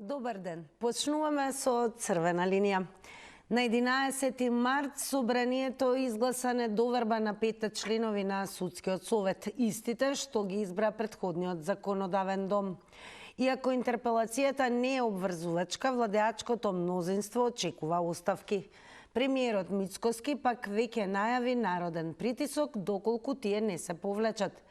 Добар ден. Почнуваме со црвена линија. На 11 март собранието изгласа недоверба на 5 членови на Судскиот совет, истите што ги избра претходниот законодавен дом. Иако интерпелацијата не е обврзувачка, владеачкото мнозинство очекува оставки. Премиерот Мицкоски пак веќе најави народен притисок доколку тие не се повлечат.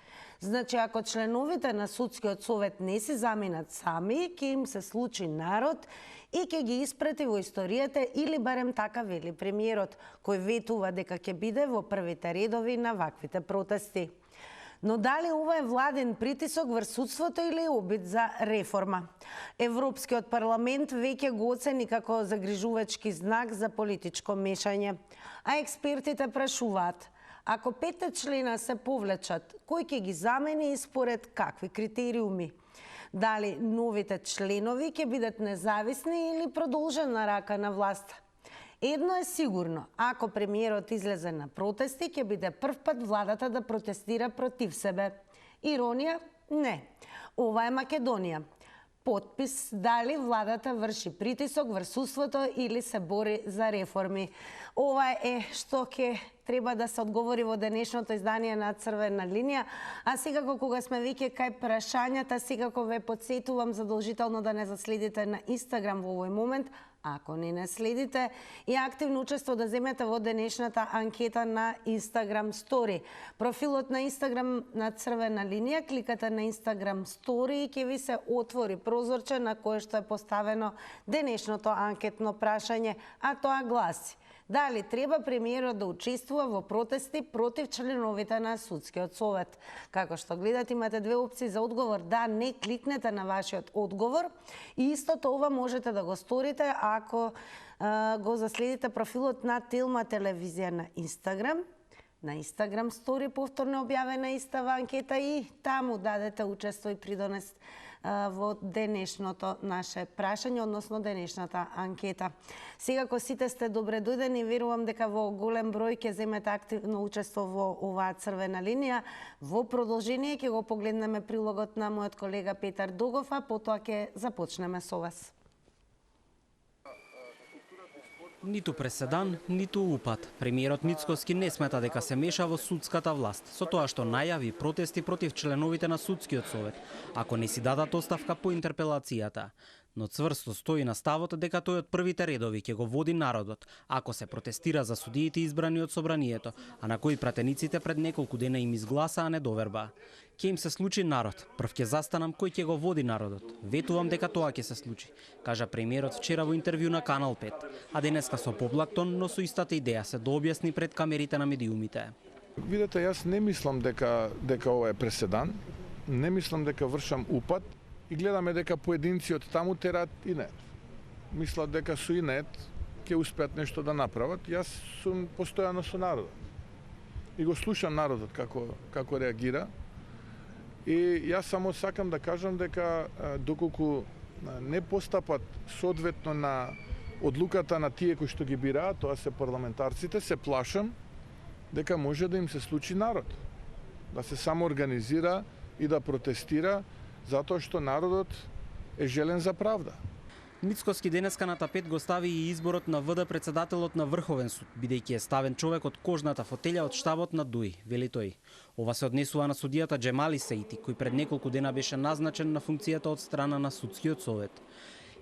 Значи, ако членовите на Судскиот совет не се заминат сами, ќе им се случи народ и ќе ги испрати во историјата, или барем така вели премиерот, кој ветува дека ќе биде во првите редови на ваквите протести. Но дали ова е владен притисок врз судството или обид за реформа? Европскиот парламент веќе го оцени како загрижувачки знак за политичко мешање. А експертите прашуваат, ако 5 члена се повлечат, кој ќе ги замени и според какви критериуми? Дали новите членови ќе бидат независни или продолжена рака на власт? Едно е сигурно, ако премиерот излезе на протести, ќе биде прв пат владата да протестира против себе. Иронија? Не. Ова е Македонија. Потпис дали владата врши притисок врз судството или се бори за реформи. Ова е што ќе треба да се одговори во денешното издание на Црвена линија, а секако кога сме веќе кај прашањата, секако ве потсетувам задолжително да не заследите на Инстаграм во овој момент, ако не следите, и активно учество да земете во денешната анкета на Инстаграм Стори. Профилот на Инстаграм на Црвена линија, кликате на Инстаграм Стори и ќе ви се отвори прозорче на кое што е поставено денешното анкетно прашање, а тоа гласи: дали треба премиерот да учествува во протести против членовите на Судскиот совет? Како што гледате, имате две опции за одговор: да, не, кликнете на вашиот одговор, и истото ова можете да го сторите ако го заследите профилот на Телма телевизија на Инстаграм, на Инстаграм Стори, повторно објавена истава анкета, и таму дадете учество и придонес во денешното наше прашање, односно денешната анкета. Секако сите сте добре дојдени, верувам дека во голем број ќе земете активно учество во оваа Црвена линија. Во продолжение ќе го погледнеме прилогот на мојот колега Петар Догов, а потоа ќе започнеме со вас. Ниту преседан, ниту упад. Премиерот Мицкоски не смета дека се меша во судската власт, со тоа што најави протести против членовите на Судскиот совет, ако не си дадат оставка по интерпелацијата. Но цврсто стои на ставот дека тој од првите редови ќе го води народот, ако се протестира за судиите избрани од собранието, а на кои пратениците пред неколку дена им изгласаа недоверба. Ќе им се случи народ, прв ќе застанам кој ќе го води народот. Ветувам дека тоа ќе се случи, кажа премиерот вчера во интервју на Канал 5, а денеска со поблаг тон, но со истата идеја се дообјасни пред камерите на медиумите. Видете, јас не мислам дека ова е преседан, не мислам дека вршам упад, и гледаме дека поединци од таму терат и нет. Мислат дека со и нет ќе успеат нешто да направат. Јас сум постојано со народот. И го слушам народот како реагира. И јас само сакам да кажам дека доколку не постапат соодветно на одлуката на тие кои што ги бираат, тоа се парламентарците, се плашам дека може да им се случи народ. Да се самоорганизира и да протестира, затоа што народот е желен за правда. Мицкоски денеска на тапет го стави и изборот на ВД председателот на Врховен суд, бидејќи е ставен човек од кожната фотелја од штабот на ДУИ, вели тој. Ова се однесува на судијата Джемали Сеити, кој пред неколку дена беше назначен на функцијата од страна на Судскиот совет.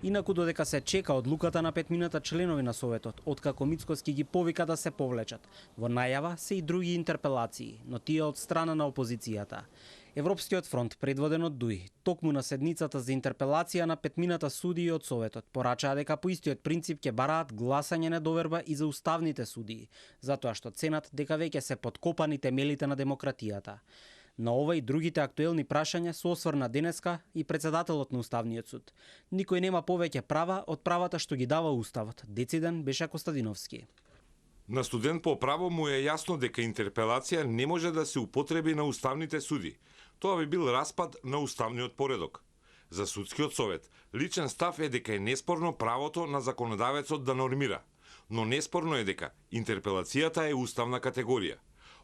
Инаку додека се чека одлуката на 5 членови на Советот, откако Мицкоски ги повика да се повлечат. Во најава се и други интерпелации, но тие од страна на опозицијата. Европскиот фронт, предводен од ДУИ, токму на седницата за интерпелација на 5 судии од Советот, порачаа дека по истиот принцип ќе бараат гласање недоверба и за уставните судии, затоа што ценат дека веќе се подкопани темелите на демократијата. На ова и другите актуелни прашања се осврна денеска и председателот на Уставниот суд. Никој нема повеќе права од правата што ги дава Уставот. Дециден беше Костадиновски. На студент по право му е јасно дека интерпелација не може да се употреби на уставните суди. Тоа би бил распад на уставниот поредок. За Судскиот совет, личен став е дека е неспорно правото на законодавецот да нормира, но неспорно е дека интерпелацијата е уставна категорија.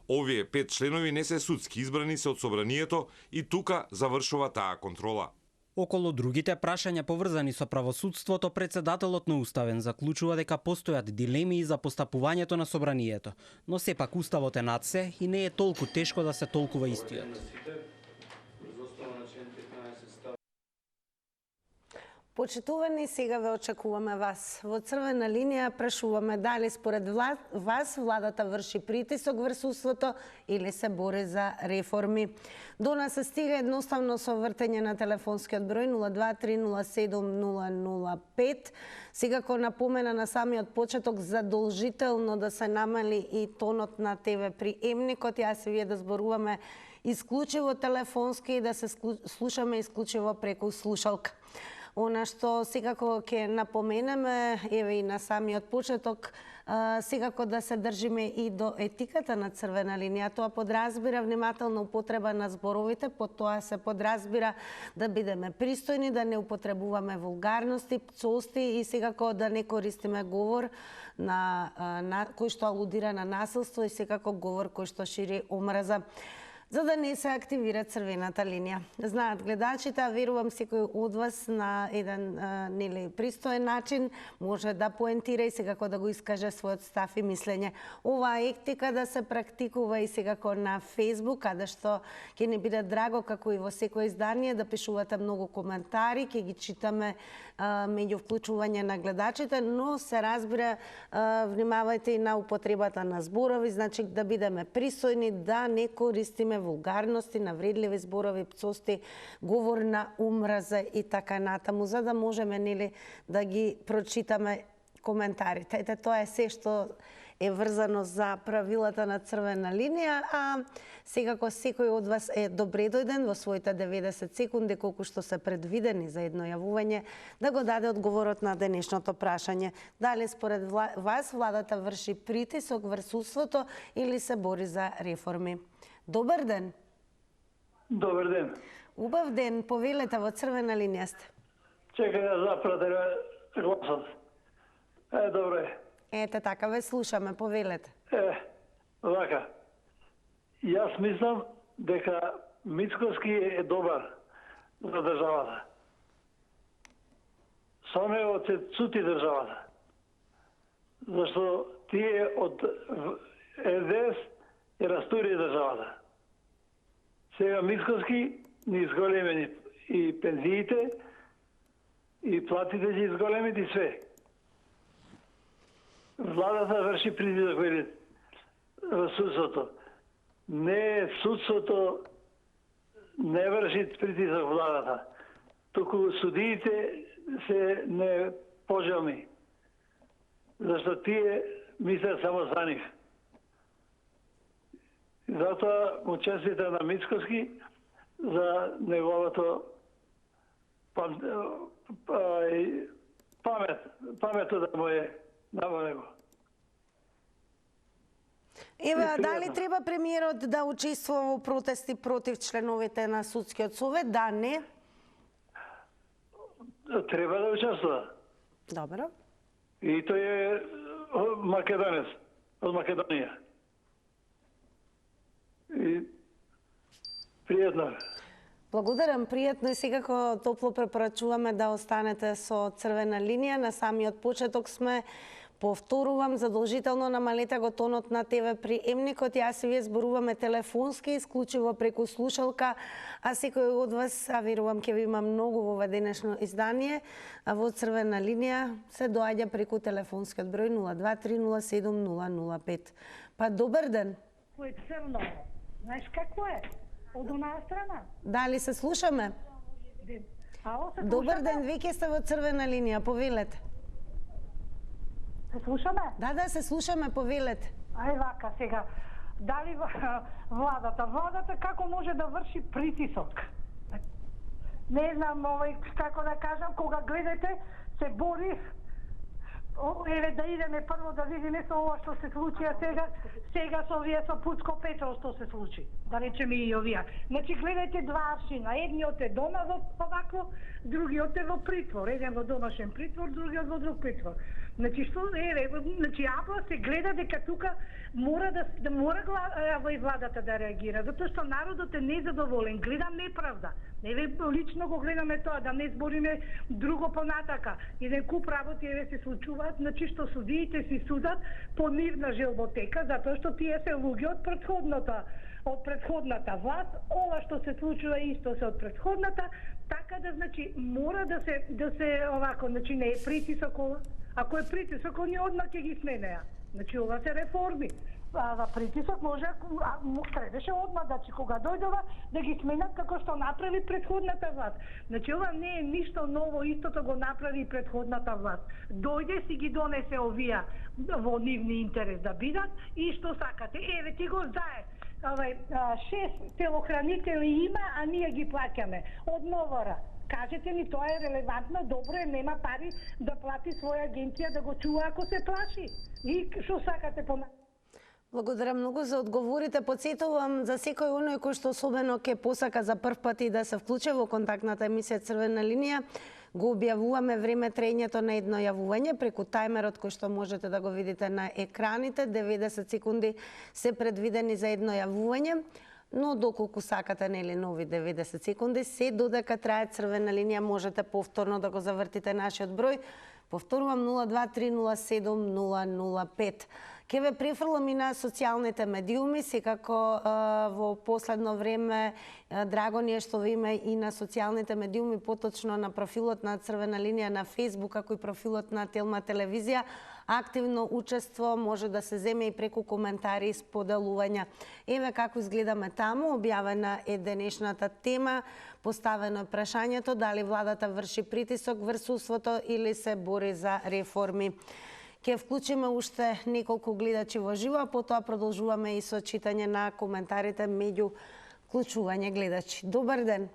Овие 5 членови не се судски избрани се од собранието и тука завршува таа контрола. Околу другите прашања поврзани со правосудството, председателот на Уставен заклучува дека постојат дилеми за постапувањето на собранието, но сепак Уставот е над се и не е толку тешко да се толкува истиот. Почитувани, сега ве очекуваме вас. Во црвена линија прашуваме дали според вас владата врши притисок врз судството или се бори за реформи. До нас се стига едноставно со вртење на телефонскиот број 02307005. Секако напомена на самиот почеток задолжително да се намали и тонот на ТВ приемникот. Јас и вие да зборуваме исклучиво телефонски и да се слушаме исклучиво преку слушалка. Она што секако ќе напоменеме, еве и на самиот почеток, секако да се држиме и до етиката на црвена линија. Тоа подразбира внимателна употреба на зборовите, под тоа се подразбира да бидеме пристојни, да не употребуваме вулгарности, пцости и секако да не користиме говор кој што алудира на насилство и секако говор кој што шири омраза, за да не се активира црвената линија. Знаат гледачите, а верувам секој од вас на еден пристоен начин може да поентира и секако да го искаже својот став и мислење. Оваа етика да се практикува и секако на Facebook, каде што ќе ни биде драго, како и во секој издание, да пишувате многу коментари, ќе ги читаме меѓу вклучување на гледачите, но се разбира, внимавајте и на употребата на зборови, значи да бидеме пристојни, да не користиме вулгарности, навредливи зборови, пцости, говор на омраза и така натаму, за да можеме да ги прочитаме коментарите. Ете, тоа е се што е врзано за правилата на црвена линија, а секако секој од вас е добре дојден во своите 90 секунди, колку што се предвидени за едно јавување, да го даде одговорот на денешното прашање. Дали според вас владата врши притисок врз судството или се бори за реформи? Добар ден. Добар ден. Убав ден, повелете, во црвена линија сте. Чекај да запратим гласот. Добре. Ете така, ве слушаме, повелете. Вака. Јас мислам дека Мицкоски е добар за државата. Со него се цути државата. Зашто тие од РДС е растури државата. Сега Мицкоски ни изголемени и пензиите, и платите ги изголемени и све. Владата врши притисок во судството. Не, судството не врши притисок владата. Туку судиите се непожелни. Зашто тие мислят само за нив. Затоа му честитам на Мицкоски за неговото паметот да му е наво него. Еве, а дали треба премиерот да учествува во протести против членовите на Судскиот совет? Да, не? Треба да учествува. Добро. И тој е македонец, од Македонија. И пријатно. Благодарам, пријатно и секако топло препорачуваме да останете со црвена линија. На самиот почеток сме, повторувам, задолжително намалете го тонот на ТВ приемникот. Јас и вие зборуваме телефонски, исклучиво преку слушалка, а секој од вас, а верувам ќе ви има многу во ова денешно издание, во црвена линија се доаѓа преку телефонскиот број 02307005. Па добар ден. Кој е црно? Знаеш какво е? Од онаа страна. Дали се слушаме? Добар ден, веќе сте во црвена линија, повелете. Се слушаме? Да, се слушаме, повелете. Ај вака сега. Дали владата како може да врши притисок? Не знам како да кажам, кога гледате се бори. Еве да идеме прво да видиме со ова што се случи сега со овие со Пуцко Петров што се случи. Да речеме и овие. Значи гледајте два аршина, едниот е дома во овакво, другиот е во притвор, еден во домашен притвор, другиот во друг притвор. Значи што апла се гледа дека тука мора владата да реагира, затоа што народот е незадоволен, гледа неправда. Еве лично го гледаме тоа, да не збориме друго понатака. Еден куп работи еве се случуваат, значи што судиите си судат по нивна желботека, затоа што тие се луѓе од претходната власт, ова што се случува исто се од претходната, така да значи мора да се овако, значи не е притисок ова. Ако е притисок, они одмак ќе ги сменеа. Значи ова се реформи. Притисок може, требаше одмah, значи кога дојдова да ги сменат како што направи претходната власт. Значи ова не е ништо ново, истото го направи и претходната власт. Дојде си ги донесе овие во нивни интерес да бидат и што сакате. Еве ти го знаеш. 6 телохранители има, а ние ги плаќаме од Новора. Кажете ни, тоа е релевантно, добро е, нема пари да плати своја агенција да го чува ако се плаши. И што сакате по нас? Благодарам многу за одговорите. Подсетувам за секој оној кој што особено ќе посака за прв пат и да се вклучи во контактната емисија Црвена линија, го објавуваме време траењето на едно јавување преку тајмерот кој што можете да го видите на екраните. 90 секунди се предвидени за едно јавување, но доколку сакате нели нови 90 секунди, се додека трае Црвена линија можете повторно да го завртите нашиот број. Повторувам 023070005. Ке ве префрлам и на социјалните медиуми, секако во последно време драго ни е што ви има и на социјалните медиуми, поточно на профилот на Црвена линија на Facebook, како и профилот на Телма телевизија. Активно учество може да се земе и преку коментари и споделувања. Еве како изгледаме таму, објавена е денешната тема, поставено е прашањето дали владата врши притисок врз судството или се бори за реформи. Ке вклучиме уште неколку гледачи во живо, а потоа продолжуваме и со читање на коментарите меѓу вклучување гледачи. Добар ден.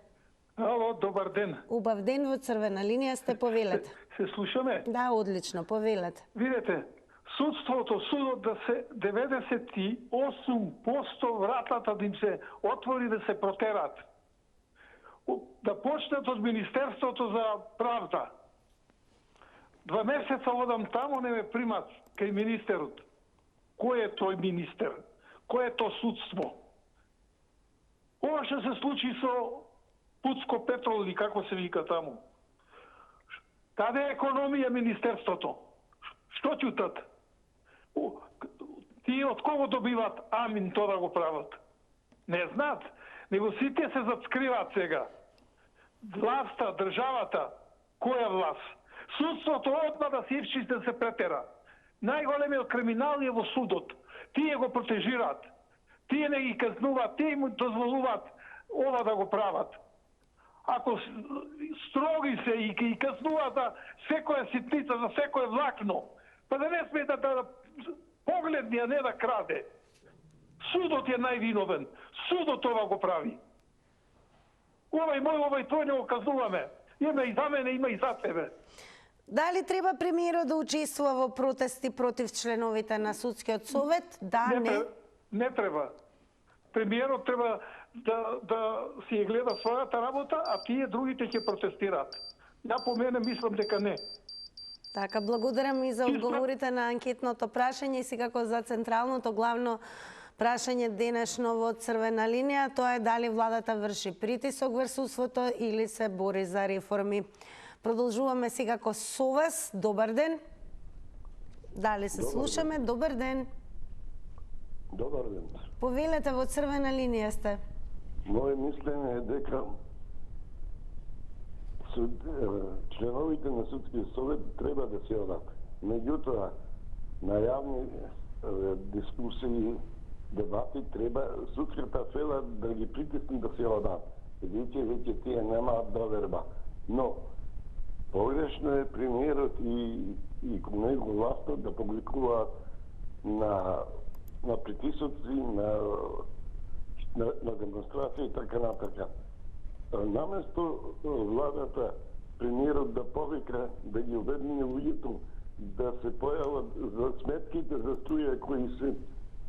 Ало, добар ден. Убав ден, во Црвена линија сте, повелете. Се слушаме? Да, одлично, повелете. Видете, судството, судот да се 98% вратата да им се отвори да се протерат. Да почнат од Министерството за правда. 2 месеца одам таму, не ме примат кај министерот. Кој е тој министер? Кој е то судство? Ова што се случи со Пуцко Петрол или како се вика таму. Каде е економија министерството? Што ќутат? Тие од кого добиват амин тоа да го прават? Не знаат, него сите се зацкриваат сега. Власта, државата, која власт? Судството одма да се ивчи да се претера. Најголемиот криминал е во судот. Тие го протежираат. Тие не ги казнуваат, тие му дозволуваат ова да го прават. Ако строги се и казнуваат за секоја ситница, за секој влакно, па да не сме да погледни, а не да краде. Судот е највиновен. Судот ова го прави. Овај мој, овај твој не го казнуваме. Има и за мене, има и за тебе. Дали треба премиерот да учествува во протести против членовите на Судскиот совет? Да, не? Не треба. Премиерот треба да си гледа својата работа, а тие другите ќе протестираат. Ја по мене мислам дека не. Така, благодарам и за одговорите на анкетното прашање и секако за централното главно прашање денешно во Црвена линија. Тоа е дали владата врши притисок врз судството или се бори за реформи. Продолжуваме секако со вас. Добар ден. Дали се слушаме? Добар ден. Добар ден. Повелете, во Црвена линија сте. Моје мислење е дека членовите на Судскиот совет треба да се одат. Меѓутоа, на јавни дискусии, дебати, треба судската фела да ги притисне да се одат. Веќе тие немаат доверба. Но, погрешно е премиерот и него власта да публикуваат на притисоци, на демонстрација и така натака. Наместо владата, премиерот да повика, да ги уведни луѓето, да се појават за сметките за струја кои се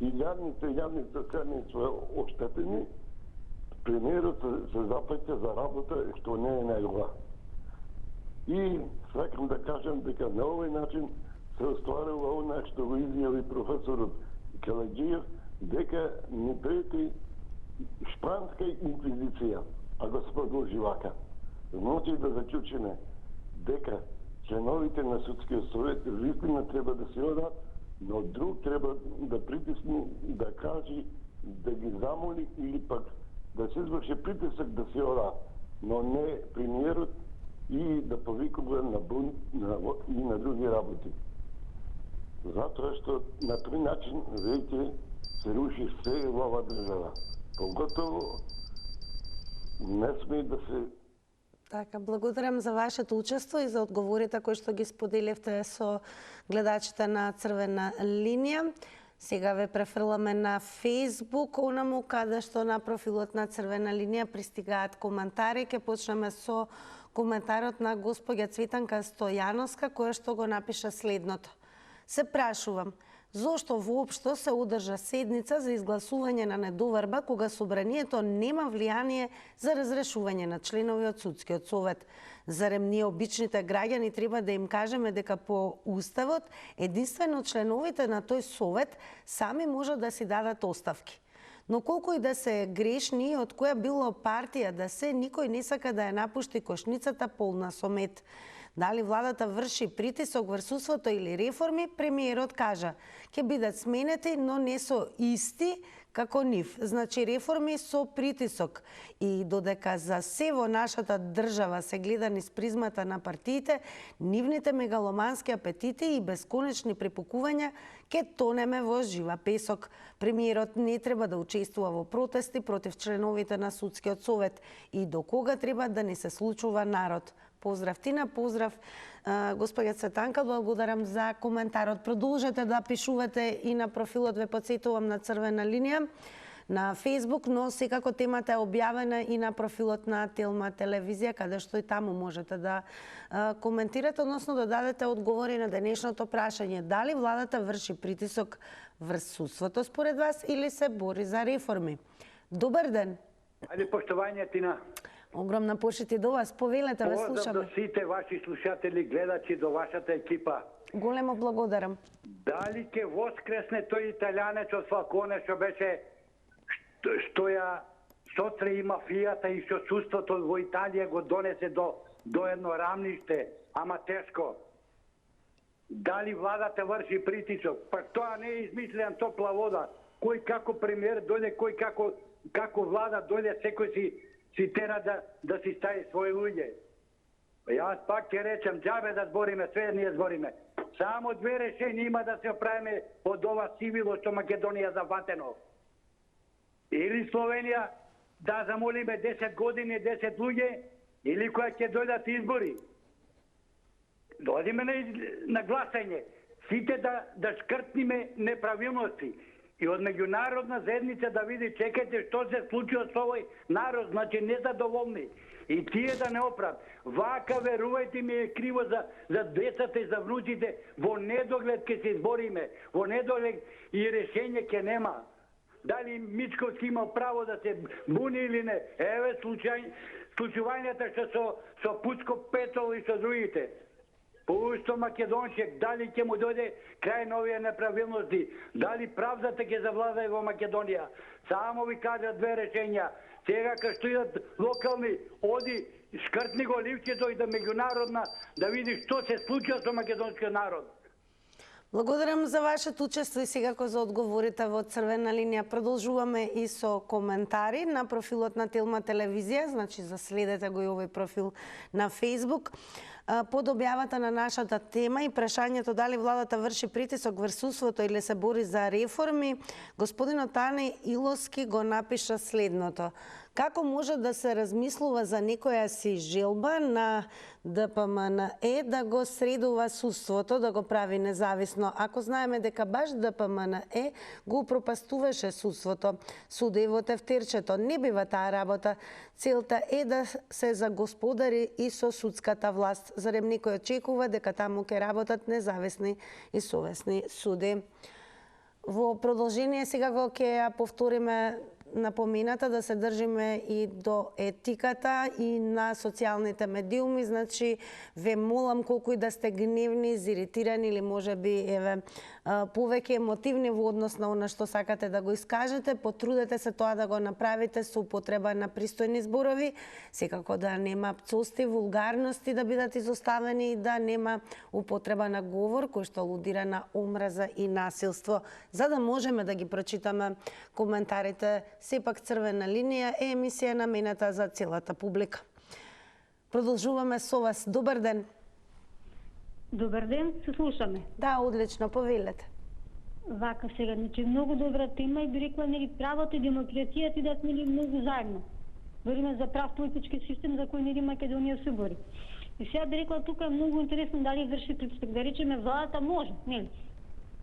и јавните сценици оштетени, премиерот се запаќа за работа што не е негова. И сакам да кажам дека на овој начин се остварува она што го изјави професорот Каледжиев, дека ни прети шпанска инквизиција. ако се продолжи вака, значи да заклучиме дека членовите на Судскиот совет вистина треба да се одат, но друг треба да притисне, да каже, да ги замоли или пак да се изврши притисок да се одат, но не премиерот и да повикува на бунт и на други работи. Затоа што на тој начин веќе се руши се во оваа држава. Поготово не сме да се... Така, благодарам за вашето учество и за одговорите кои што ги споделивте со гледачите на Црвена линија. Сега ве префрламе на Facebook, онаму каде што на профилот на Црвена линија пристигаат коментари. Ке почнеме со коментарот на госпоѓа Цветанка Стојановска, која што го напиша следното. Се прашувам, зошто воопшто се одржа седница за изгласување на недоверба кога собранието нема влијание за разрешување на членови од Судскиот совет? Зарем ние обичните граѓани треба да им кажеме дека по Уставот единствено членовите на тој совет сами можат да си дадат оставки? Но колку и да се грешни, од која било партија да се, никој не сака да ја напушти кошницата полна со мед. Дали владата врши притисок врз судството или реформи, премиерот кажа, ќе бидат сменети, но не со исти како нив. Значи реформи со притисок. И додека за се во нашата држава се гледа низ призмата на партиите, нивните мегаломански апетити и бесконечни препукувања ќе тонеме во жива песок. Премиерот не треба да учествува во протести против членовите на Судскиот совет. И до кога треба да не се случува народ? Поздрав Тина, поздрав господја Цветанка, благодарам за коментарот. Продолжете да пишувате и на профилот, ве подсетувам, на Црвена линија на Facebook, но секако темата е објавена и на профилот на Телма телевизија, каде што и таму можете да коментирате, односно да дадете одговори на денешното прашање. Дали владата врши притисок врз судството според вас или се бори за реформи? Добар ден. Ајде, поштовање, Тина. Огромна почит и до вас. Повелете, ве слушаме. Поздрав до сите ваши слушатели, гледачи, до вашата екипа. Големо благодарам. Дали ќе воскресне тој италијанец од Фалконе што беше што ја сотре и мафијата и што судството во Италија го донесе до едно рамниште, ама тешко. Дали владата врши притисок? Па тоа не е измислена топла вода. Кој како премиер дојде, кој како влада дојде, секој си тера да си стави своји луѓе. Јас пак ќе речем, џабе да збориме, све ние збориме. Само две решенија има да се оправиме од ова сивило што Македонија зафатено. Или Словенија да замолиме 10 години, 10 луѓе, или која ќе дојдат избори. Дојдеме на гласање. Сите да шкртниме неправилности. И од меѓународна заедница да види, чекајте што се случува со овој народ, значи незадоволни. И тие да не оправат. Вака, верувајте ми, е криво за децата и за внуците. Во недоглед ќе се избориме. Во недоглед и решење ќе нема. Дали Мичковски имал право да се буни или не? Еве случувањата што со Пуцко Петол и со другите. Пушто Македончек, дали ќе му дојде крај на овие неправилности, дали правдата ќе завладае во Македонија. Само ви кажа две решења. Сега кај што идат локални, оди, шкртни го ливчето и да меѓународна, да види што се случува со македонскиот народ. Благодарам за вашето учество и секако за одговорите во Црвена линија. Продолжуваме и со коментари на профилот на Телма телевизија, значи заследете го и овој профил на Facebook. Под објавата на нашата тема и прашањето дали владата врши притисок врз судството или се бори за реформи, господинот Ане Илоски го напиша следното. Како може да се размислува за некоја си желба на ДПМНЕ да го средува судството, да го прави независно, ако знаеме дека баш ДПМНЕ го упропастуваше судството, судево тефтерчето? Не бива таа работа. Целта е да се загосподари и со судската власт. Зарем некој очекува дека таму ќе работат независни и совесни суди? Во продолжение сега го ќе ја повториме напомената да се држиме и до етиката и на социјалните медиуми, значи ве молам колку и да сте гневни, изиритирани или можеби повеќе емотивни во однос на она што сакате да го искажете, потрудете се тоа да го направите со употреба на пристојни зборови, секако да нема пцости, вулгарности да бидат изоставени и да нема употреба на говор кој што алудира на омраза и насилство. За да можеме да ги прочитаме коментарите, сепак Црвена линија е емисија наменета за целата публика. Продолжуваме со вас. Добар ден. Добар ден, се слушаме. Да, одлично, повелете. Вака сега, значи многу добра тема и би рекла нели правото и демократијата идат нели многу заедно. Говориме за прав политички систем за кој нели Македонија се бори. И сега би рекла тука е многу интересно дали врши притисок. Да речеме владата може, нели?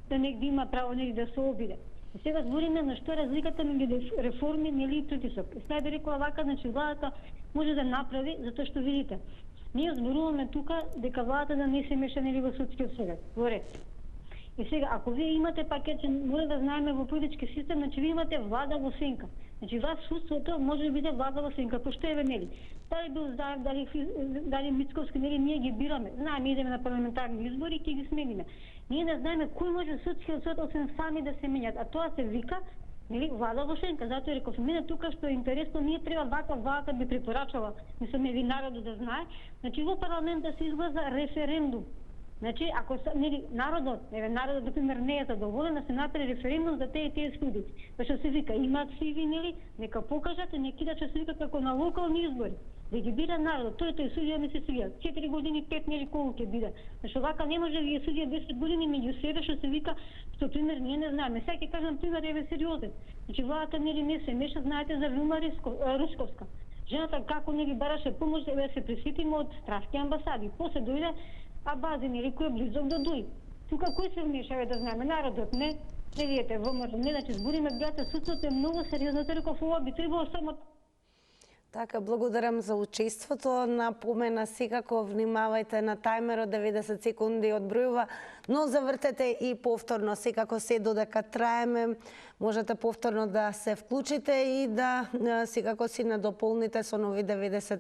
Да негде има право нели да се обиде. И сега збориме на што е разликата меѓу реформи нели и притисок. И сега би рекла вака, значи владата може да направи затоа што видите. Ние зборуваме тука дека владата да не се меша нели во судскиот совет. Во ред. И сега, ако вие имате пакет, мора да знаеме во политички систем, значи вие имате влада во сенка. Значи вас судството може да биде влада во сенка, пошто еве нели. Дали бил Заев, дали Мицковски, нели ние ги бираме. Знаеме, идеме на парламентарни избори и ќе ги смениме. Ние не знаеме кој може судскиот совет освен сами да се менјат, а тоа се вика нели влада во сенка. Затоа реков мене тука што е интересно, ние треба вака владата би препорачала, мислам и народот да знае, значи во парламент да се изгласа референдум. Значи, ако нели народот например не е задоволен, да се направи референдум за тие суди. Зашто се вика имаат сиви, нели, нека покажат и нека се вика како на локални избори. Да ги бира народот, тој судија ми се свија. 4 години, 5 нели колку ќе биде. Зашто вака не може вие судија 10 години меѓу себе што се вика, што пример ние не знаеме. Сега ќе кажам пример еве сериозен. Значи владата нели не се меша, знаете за Вилма Русковска. Жената како нели бараше помош да се присетиме од стравски амбасади. После дојде Абази, нели, кој е близок до Дуј. Тука кој се вмешава да знаеме? Народот, не? Не видите, ВМРО, не, значи збориме, брате, судството е многу сериозно, реков, ова би требало само... Така, благодарам за учеството. Напомена секако внимавајте на тајмерот 90 секунди од бројува, но завртете и повторно, секако се додека траеме, можете повторно да се вклучите и да секако си надополните со нови 90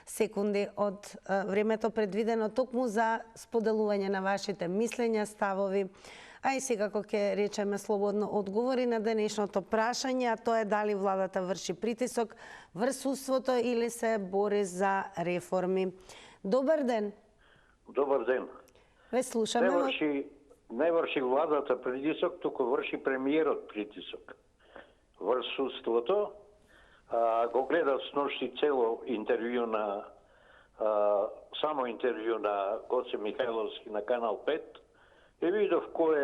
секунди од времето предвидено токму за споделување на вашите мислења, ставови, а и секако ќе речеме слободно одговори на денешното прашање, а тоа е дали владата врши притисок врз судството или се бори за реформи. Добар ден. Добар ден. Ве слушаме. Не врши владата притисок, туку врши премиерот притисок врз судството. Го гледав сношти цело интервју на само интервју на Гоце Михајловски на Канал 5. И видов кој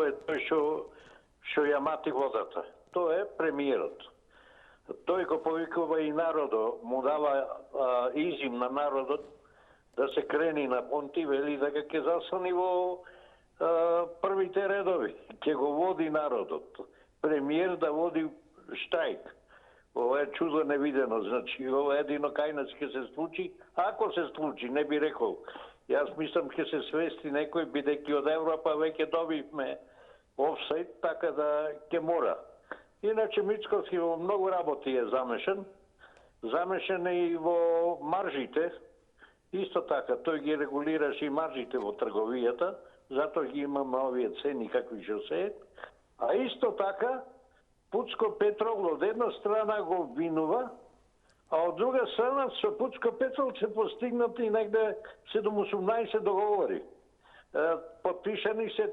е тој што ја мати водата. Тоа е премиерот. Тој го повикува и народот, му дава изим на народот да се крени на понти, вели дека ќе засани во првите редови. Ќе го води народот. Премиер да води штрајк. Ова е чудо невидено. Значи, ова едино кај нас ќе се случи. Ако се случи, не би рекол. Јас мислам ќе се свести некој, бидејќи од Европа веќе добивме офсайд, така да ќе мора. Иначе Мицковски во многу работи е замешан. Замешан е и во маржите. Исто така, тој ги регулираше и маржите во трговијата, затоа ги имаме овие цени какви што се. А исто така, Пуцко Петров од една страна го обвинува, а од друга страна со Пуцко Петров се постигнати негде 7-18 договори. Подпишани се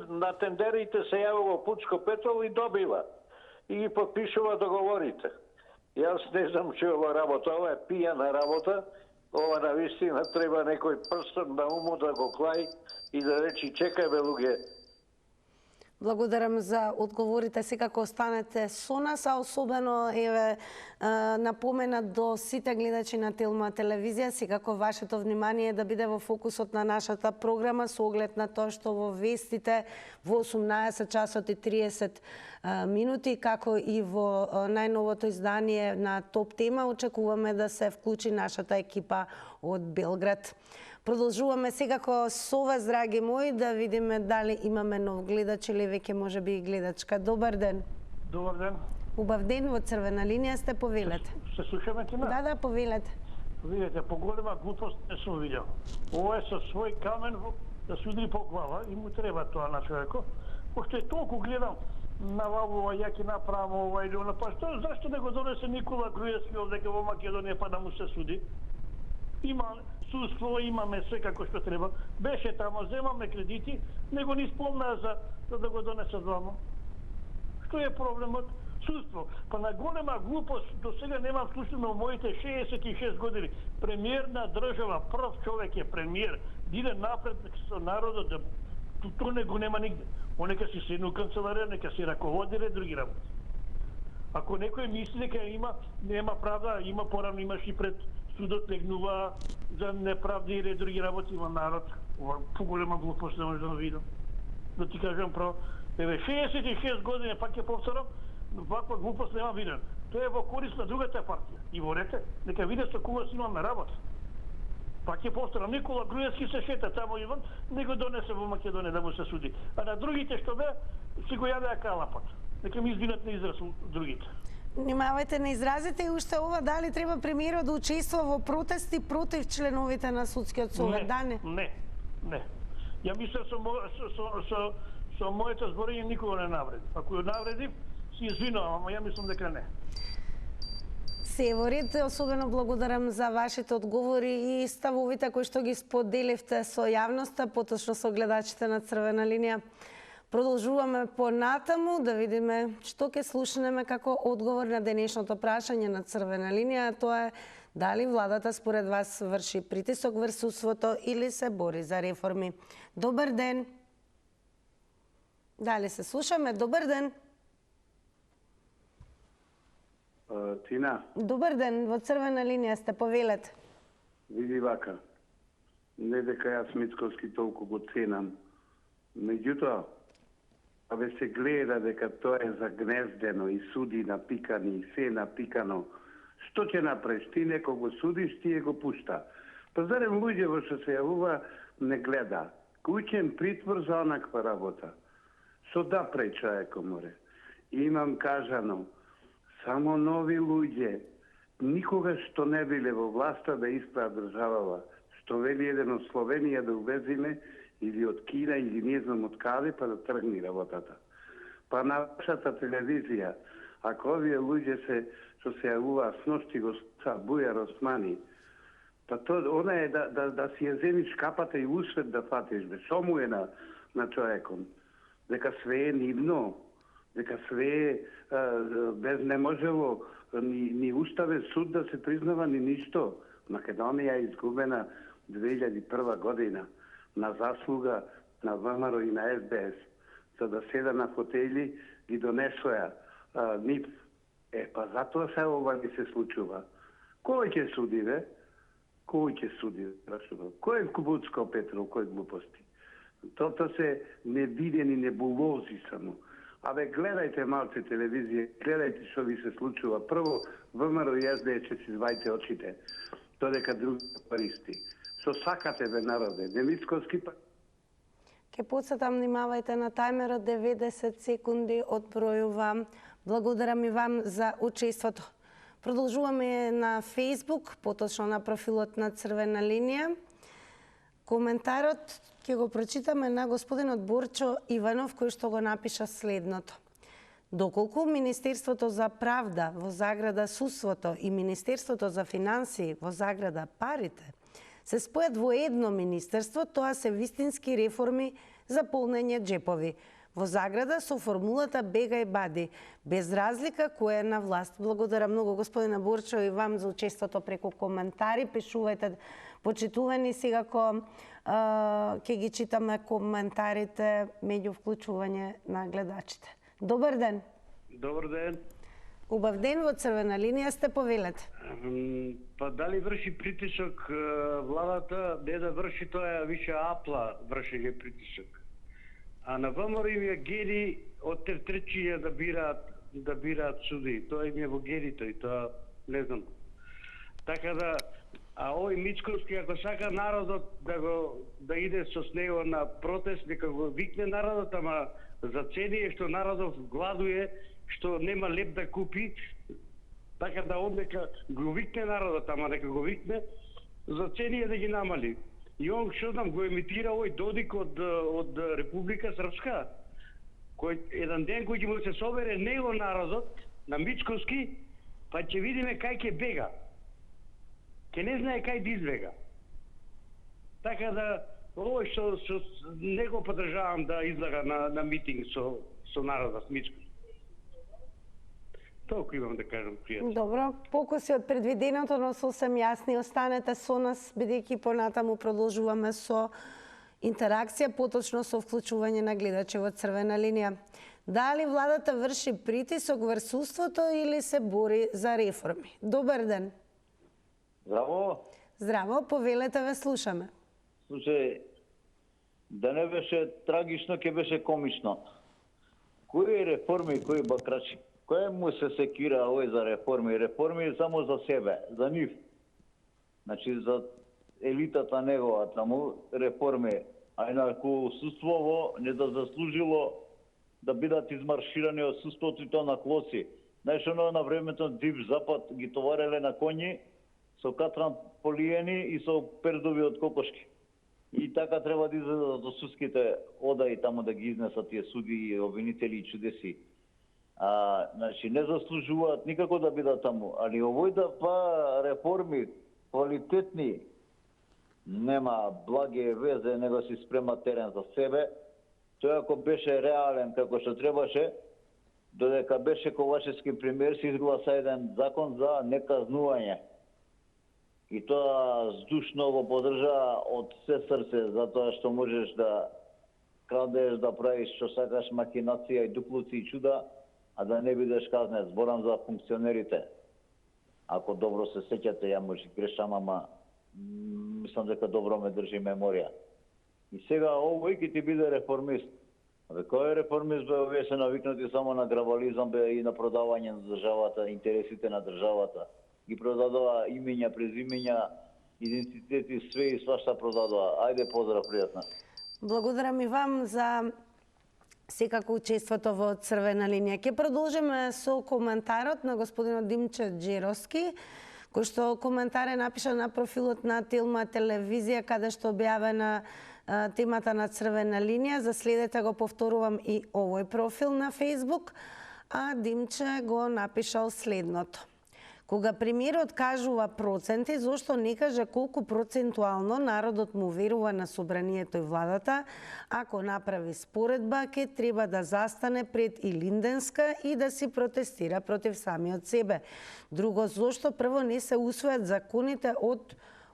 на тендерите се јавува Пуцко Петров и добива. И ги подпишува договорите. Јас не знам че ова работа, ова е пијана работа. Ова навистина треба некој прстен на уму да го клаи и да речи чекај бе луѓе. Благодарам за одговорите. Секако останете со нас, а особено напомена до сите гледачи на Телма телевизија, секако вашето внимание да биде во фокусот на нашата програма со оглед на тоа што во вестите во 18 часот и 30 минути, како и во најновото издание на Топ тема, очекуваме да се вклучи нашата екипа од Белград. Продолжуваме секако со вас, драги мои, да видиме дали имаме нов гледач или веќе може би и гледачка. Добар ден. Добар ден. Убав ден, во црвена линија сте, повелете. Се слушаме ти на? Да, повелете. Видите, поголема глупост не сум видел. Ова е со свој камен да се удри по глава и му треба тоа на човекот. Пошто е толку гледам навалува, ја ќе направам ова или она, па што, зашто да го донесе Никола Груевски овдека во Македонија па да му се суди? Има судство, имаме се како што треба. Беше тамо, земаме кредити, него ни спомнаа за да го донесат вамо. Што е проблемот? Судство. Па на голема глупост до сега немам слушано во моите 66 години. Премиер на држава, прв човек е премиер, иде напред со народот, да тоа не го нема нигде. Он нека си седне у канцеларија, нека си раководи ред други работи. Ако некој мисли дека нема правда, има порано, имаш и пред судот легнува за неправди и ред други работи, има народ. Ова поголема глупост не може да видам. Да ти кажам право, 66 години, пак ќе повторам, ваква глупост нема виден. Тоа е во корист на другата партија. И во рете, нека виде со кога си имаме работа. Пак ќе повторам, Никола Груевски се шета тамо Иван, не го донесе во Македонија да му се суди. А на другите што бе, си го јавеа калапот. Нека ми извинат на израз другите. Внимавајте на изразите и уште ова, дали треба премиерот да учествува во протести против членовите на судскиот совет? Да, не? Не. Ја мислам со моето зборење никога не навреди. Ако ја навреди, си извинувам, ама ја мислам дека не. Се во ред, особено благодарам за вашите одговори и ставовите кои што ги споделивте со јавноста, поточно со гледачите на Црвена линија. Продолжуваме понатаму да видиме што ќе слушнеме како одговор на денешното прашање на Црвена линија, а тоа е дали владата според вас врши притисок врз судството или се бори за реформи. Добар ден. Дали се слушаме? Добар ден. Тина. Добар ден, во Црвена линија сте, повелете. Види вака, не дека јас Мицковски толку го ценам, меѓутоа, абе се гледа дека тоа е загнездено и суди напикани и се напикано. Што ќе направиш? Ти некој го судиш, тие го пушта. Па зарем луѓе во што се јавува не гледа. Куќен притвор за онаква работа. Со да прави човеко море. Имам кажано, само нови луѓе, никога што не биле во власта да исправат државава. Што вели еден од Словенија да увезиме, или од Кина, или не знам од каде, па да тргни работата. Па на вашата телевизија, ако овие луѓе што се јавува сношти го Бујар Османи, па она е да си ја земиш капата и усвет да фатиш, бе, шо му е на човеком? Дека све е нивно, дека све е без не можело ни уставен суд да се признава ни ништо. Македонија е изгубена 2001 година на заслуга на ВМРО и на СДС, за да седа на фотели ги донесоја нив. Па затоа се ова ни се случува. Кој ќе суди, бе? Кој ќе суди? Кој е Кубуцко, Петро, кој глупости? Тоа се невидени небулози само. Абе, гледајте малце телевизија, гледајте што ви се случува. Прво, ВМРО и СДС ќе си звајте очите, додека други паристи. Што сакате, бе, народе? Немицковски па... Ке подсетам, внимавајте на тајмерот, 90 секунди одбројувам. Благодарам и вам за учеството. Продолжуваме на Facebook, поточно на профилот на Црвена линија. Коментарот ќе го прочитаме на господинот Борчо Иванов, кој што го напиша следното. Доколку Министерството за правда во заграда судството и Министерството за финансии во заграда парите се спојат во едно министерство, тоа се вистински реформи за полнење джепови. Во заграда со формулата бегај бади, без разлика кој е на власт. Благодарам многу господина Борчо и вам за учеството преку коментари. Пишувајте, почитувани, сега ќе ги читаме коментарите меѓу вклучување на гледачите. Добар ден. Добар ден. Убав ден, во Црвена линија сте, повелете. Па дали врши притисок владата, не да врши, тоа више апла вршење притисок. А на ВМРО им е гени од тефтречија да бираат суди. Тоа им е во гените и тоа не знам. Така да, а овој Мицковски, ако сака народот да иде со него на протест, нека го викне народот, ама за цени е што народот гладуе што нема леп да купи, така да однека го викне народот, ама дека го викне за цени да ги намали. И он, што знам, го емитира овој Додик од Република Српска, кој еден ден кој ќе му се собере него народот на Мицковски, па ќе видиме кај ќе бега. Ќе не знае кај да избега. Така да, овој што не го поддржавам да излага на митинг со народот Мицковски. Толку имам да кажам, пријател. Добро, покуси од предвиденото, но сосем јасни. Останете со нас, бидејќи понатаму продолжуваме со интеракција, поточно со вклучување на гледачи во црвена линија. Дали владата врши притисок врз судството или се бори за реформи? Добар ден. Здраво. Здраво, повелете, ве слушаме. Слушај, да не беше трагично, ќе беше комично. Кои реформи, кои бакрачи? Кој му се секира овој за реформи? Реформи само за себе, за нив. Значи, за елитата неговата му реформи. А инаку судствово не да заслужило да бидат измарширани од судството и тоа на клоци. Знаеш, оно на времето Див Запад ги товареле на коњи со катран полиени и со пердови од кокошки. И така треба да излезат до судските одаи таму да ги изнесат тие суди, обвинители и чудеси. Значи, не заслужуваат никако да бидат таму. Али овој да па реформи квалитетни, нема благе везе, него си спрема терен за себе. Тој ако беше реален како што требаше, додека беше Ковачевски премиер, се изгласа еден закон за неказнување. И тоа здушно го поддржа од се срце, затоа што можеш да крадеш, да правиш што сакаш, махинација и дуплуци и чуда, а да не бидеш казнет. Зборам за функционерите. Ако добро се сеќате, ја може грешам, ама мислам дека добро ме држи меморија. И сега овој ќе ти биде реформист. Кој е реформист, бе, овие се навикнати само на грабализам, бе, и на продавање на државата, интересите на државата. Ги продадува имења, презимења, идентитети, све и свашта продадува. Ајде, поздрав, пријатно. Благодарам и вам за секако учеството во црвена линија. Ќе продолжиме со коментарот на господинот Димче Джеровски, кој што коментар е напишан на профилот на Телма телевизија, каде што објавена темата на црвена линија. За следете го повторувам и овој профил на Facebook, а Димче го напишал следното. Кога премиерот кажува проценти, зошто не каже колку процентуално народот му верува на собранието и владата? Ако направи споредба, ќе треба да застане пред Илинденска и да си протестира против самиот себе. Друго, зошто прво не се усвојат законите од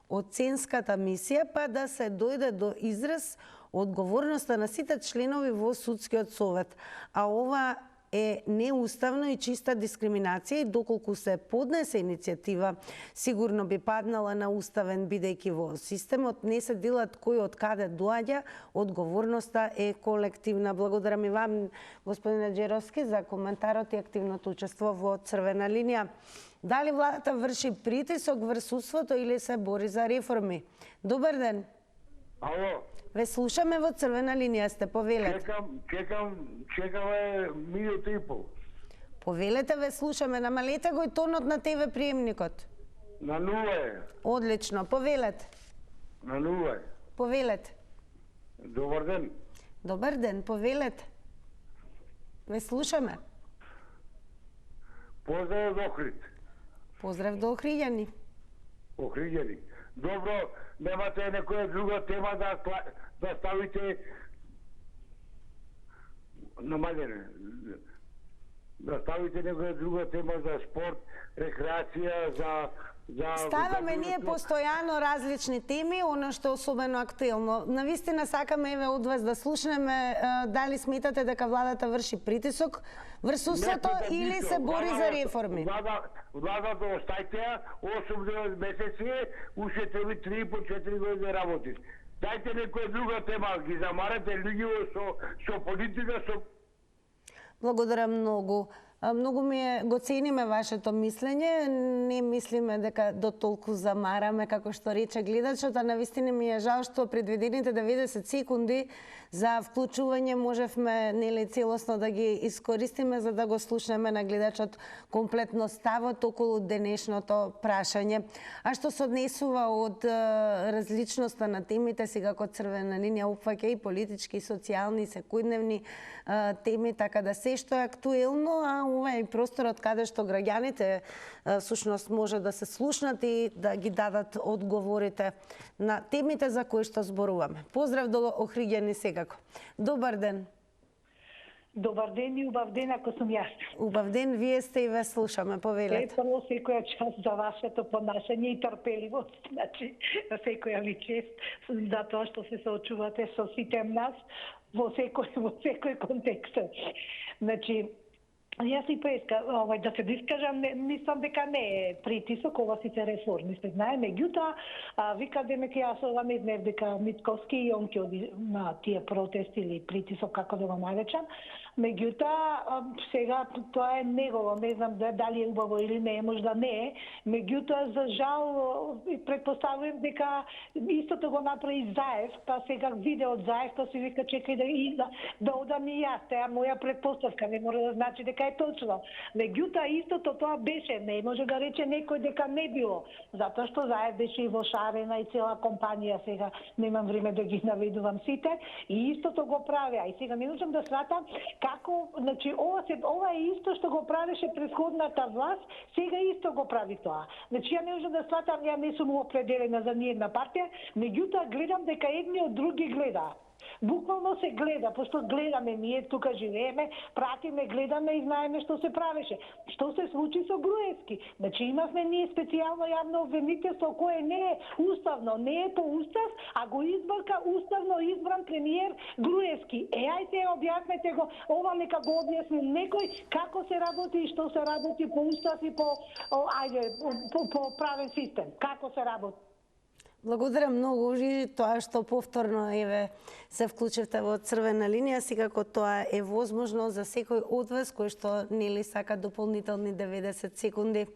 оценската мисија, па да се дојде до израз одговорноста на сите членови во судскиот совет. А ова е неуставно и чиста дискриминација и доколку се поднесе иницијатива, сигурно би паднала на уставен, бидејќи во системот не се делат кој од каде доаѓа, одговорноста е колективна. Благодарам и вам, господине Джеровски, за коментарот и активното учество во црвена линија. Дали владата врши притисок врз судството или се бори за реформи? Добар ден. Ало. Ве слушаме во црвена линија, сте, повелете. Чекаме минута и пол. Повелете, ве слушаме, намалете го и тонот на ТВ приемникот. На нула е. Одлично, повелете. На нула е. Повелете. Добар ден. Добар ден, повелете. Ве слушаме. Поздрав до Охрид. Поздрав до Охриѓани. Охриѓани. Добро, немате некоја друга тема да ставите намалене. Да ставите некоја друга тема за спорт, рекреација, за Ставаме ние постојано различни теми, оно што е особено актуелно. Навистина сакаме еве од вас да слушнеме дали сметате дека владата врши притисок врз судството или се бори за реформи. Владата остајте ја 8-9 месеци, уште треба 3,5-4 години работи. Дајте некоја друга тема, ги замарате луѓето со политика, со... Благодарам многу. Многу го цениме вашето мислење. Не мислиме дека до толку замараме, како што рече гледачот, а навистина ми е жал што предвидените 90 секунди за вклучување можевме нели целосно да ги искористиме за да го слушнеме на гледачот комплетно ставот околу денешното прашање. А што се однесува од различноста на темите, сега како црвена линија опфаќа и политички, и социјални, и секојдневни теми, така да се што е актуелно, а ова е просторот каде што граѓаните всушност може да се слушнат и да ги дадат одговорите на темите за кои што зборуваме. Поздрав до Охриѓани секако. Добар ден. Добар ден и убав ден ако сум јас. Убав ден, вие сте и ве слушаме, повелете. Прво секоја част за вашето понашање и трпеливост, значи секоја ви чест за тоа што се соочувате со сите нас во секој контекст. Значи, јас и преска, да се дискажам, мислам дека не е притисок, ова сите реформи се знае, меѓутоа, вика демек јас ова не знаев дека Мицковски и он ќе оди на тие протести или притисок, како да го наречам. Меѓутоа, сега тоа е негово, не знам дали е убаво или не, може да не е. Меѓутоа, за жал, предпоставувам дека истото го направи Заев, па сега видео од Заев, па си вика чекај да одам и јас, тоа е моја предпоставка, не мора да значи дека е точно. Меѓутоа, истото тоа беше, не може да рече некој дека не било, затоа што Заев беше и во Шарена и цела компанија, сега немам време да ги наведувам сите, и истото го правеа. И сега не можам да сватам како, значи, ова е исто што го правеше претходната власт, сега исто го прави тоа. Значи, ја не можам да сватам, ја не сум определена за ниедна партија, меѓутоа гледам дека едни од други гледа. Буквално се гледа, пошто гледаме, ние тука живееме, пратиме, гледаме и знаеме што се правеше. Што се случи со Груевски? Значи имавме ние специјално јавно обвинителство кое не е уставно, не е по устав, а го избрка уставно избран премиер Груевски. Ајте објаснете го, ова нека го објасни некој како се работи и што се работи по устав и по правен систем. Како се работи? Благодарам многу и тоа што повторно се вклучивте во црвена линија, секако тоа е возможно за секој од вас кој што нели сака дополнителни 90 секунди.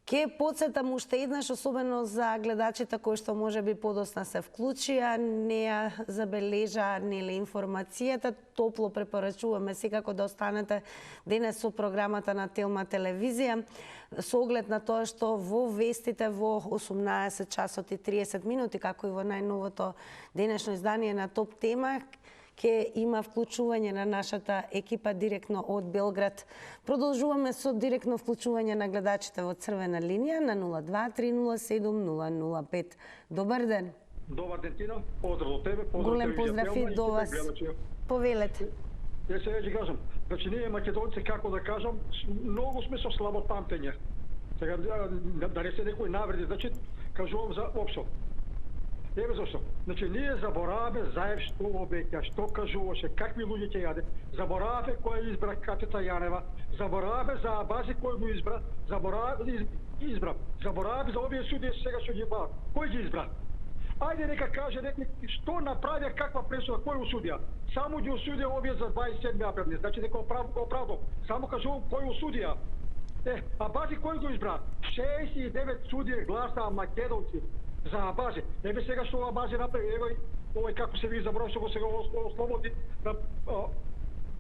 Ке подсетам уште еднаш, особено за гледачите кои што може би подосна се вклучија, не ја забележа нели информацијата, топло препорачуваме секако да останете денес со програмата на Телма телевизија, со оглед на тоа што во вестите во 18 часот и 30 минути, како и во најновото денешно издание на Топ тема, ке има вклучување на нашата екипа директно од Белград. Продолжуваме со директно вклучување на гледачите во црвена линија на 02-307-005. Добар ден. Добар ден, Тино. Поздрав до тебе. Голем поздрав и до вас. Повелете. Јас се веќе кажам, значи ние македонци, како да кажам, многу сме со слабо памтење. Сега да не се некој навреди, значи кажувам за општо. Еве зашто. Значи ние забораваме Заев што обеќа, што кажуваше, какви луѓе ќе јаде. Забораваме кој избра Катица Јанева, забораваме за Абази кој го избра, забораваме за овие судии сега што ги бават. Кој ги избра? Ајде нека каже некој што направија, каква пресуда, кој осудија. Само ги осудија овие за 27 април, значи дека оправдал. Само кажувам кој осудија. Абази кој го избра? 69 судии гласаа македонци за Абази. Еве сега што Абази направи, еве овој како се ви забрав што го сега ослободи на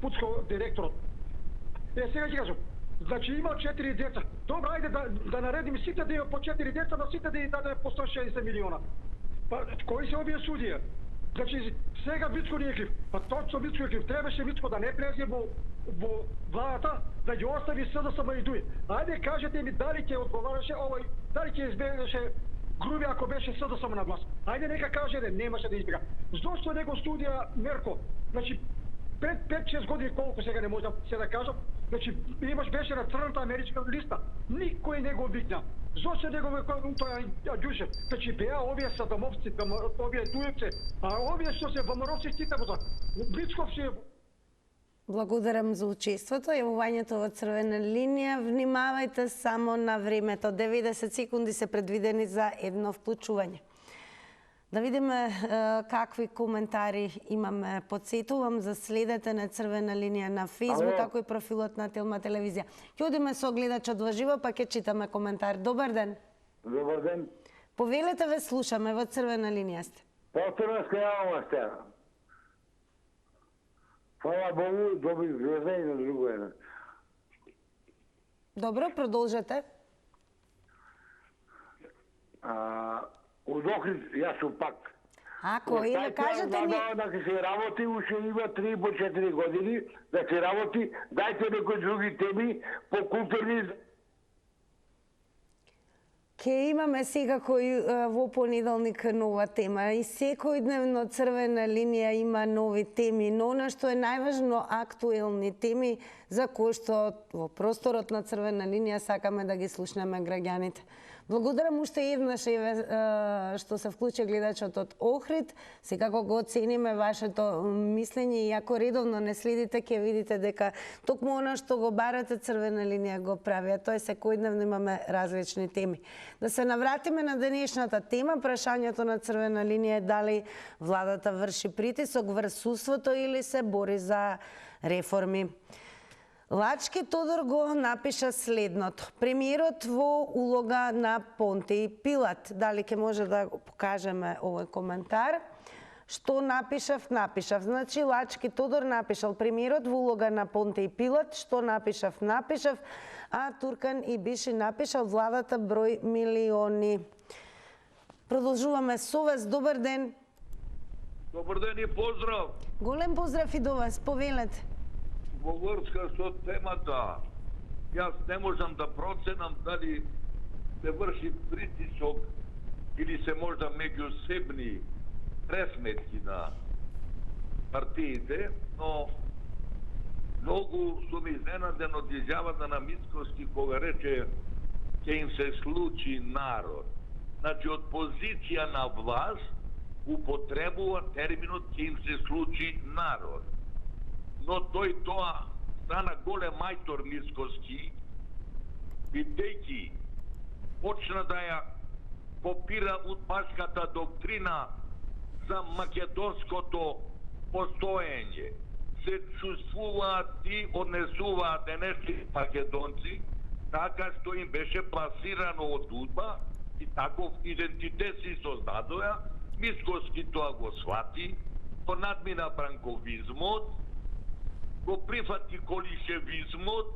путско директорот. Сега ќе кажам, значи има 4 деца. Добро, ајде да наредиме сите да има по 4 деца, на сите да им даде по 160 милиона. Па кои се овие судија? Значи сега Вицко не е крив. Па точно Вицко е крив. Требаше Вицко да не влезе во владата, да ги остави СДСМ и ДУИ. Ајде кажете ми дали ќе одговараше овој, дали ќе избегнеше Груби ако беше СДСМ на власт. Ајде нека каже да немаше да избега. Зошто него студија Мерко? Значи 5-6 години колку сега не можам се да кажам. Значи беше на црната америчка листа. Никој не го викна. Зошто него тоа ѓуше? Значи беа овие садомовци, овие дуевци, а овие што се ВМРО-вци стите во тоа. Блицков се. Благодарам за учеството и јавувањето во црвена линија. Внимавајте само на времето. 90 секунди се предвидени за едно вклучување. Да видиме какви коментари имаме. Подсетувам за следете на Црвена линија на Facebook, како и профилот на Телма телевизија. Ќе одиме со гледачот во живо, па ќе читаме коментар. Добар ден. Добар ден. Повелете, ве слушаме, во Црвена линија сте. Повторно скајавам сте. Фала Богу, добри звезда и на друго едно. Добро, продолжете. Од Охрид, јас сум пак. Ако или кажете ми... Да се работи, уште има 3 по 4 години да се работи. Дајте некои други теми по културни... Ке имаме секако и во понеделник нова тема и секојдневно Црвена линија има нови теми, но она што е најважно, актуелни теми за кои што во просторот на Црвена линија сакаме да ги слушнеме граѓаните. Благодарам уште еднаш што се вклучи гледачот од Охрид. Секако го оцениме вашето мислење и ако редовно не следите, ќе видите дека токму она што го барате Црвена линија го прави, а тоа е секојдневно имаме различни теми. Да се навратиме на денешната тема, прашањето на Црвена линија е дали владата врши притисок врз судството или се бори за реформи. Лачки Тодор го напиша следното. Премиерот во улога на Понтиј Пилат. Дали ќе може да покажеме овој коментар? Што напишав? Напишав. Значи, Лачки Тодор напишал премиерот во улога на Понтиј Пилат. Што напишав? Напишав. А Туркан и Биши напишал владата број милиони. Продолжуваме со вас. Добар ден. Добар ден и поздрав. Голем поздрав и до вас. Повелете. Во врска со темата, јас не можам да проценам дали се врши притисок или се можда меѓусебни пресметки на партиите, но многу сум изненаден од изјавата на Мицкоски кога рече ќе им се случи народ. Значи, од позиција на власт употребува терминот ќе им се случи народ. Но тој тоа стана голем мајтор Мицкоски, бидејќи почна да ја копира удбашката доктрина за македонското постоење. Се чувствуваат и однесуваат денешни македонци, така што им беше пласирано од удба и таков идентитет си создадоа. Мицкоски тоа го свати, го надмина бранковизмот, го прифати колишевизмот,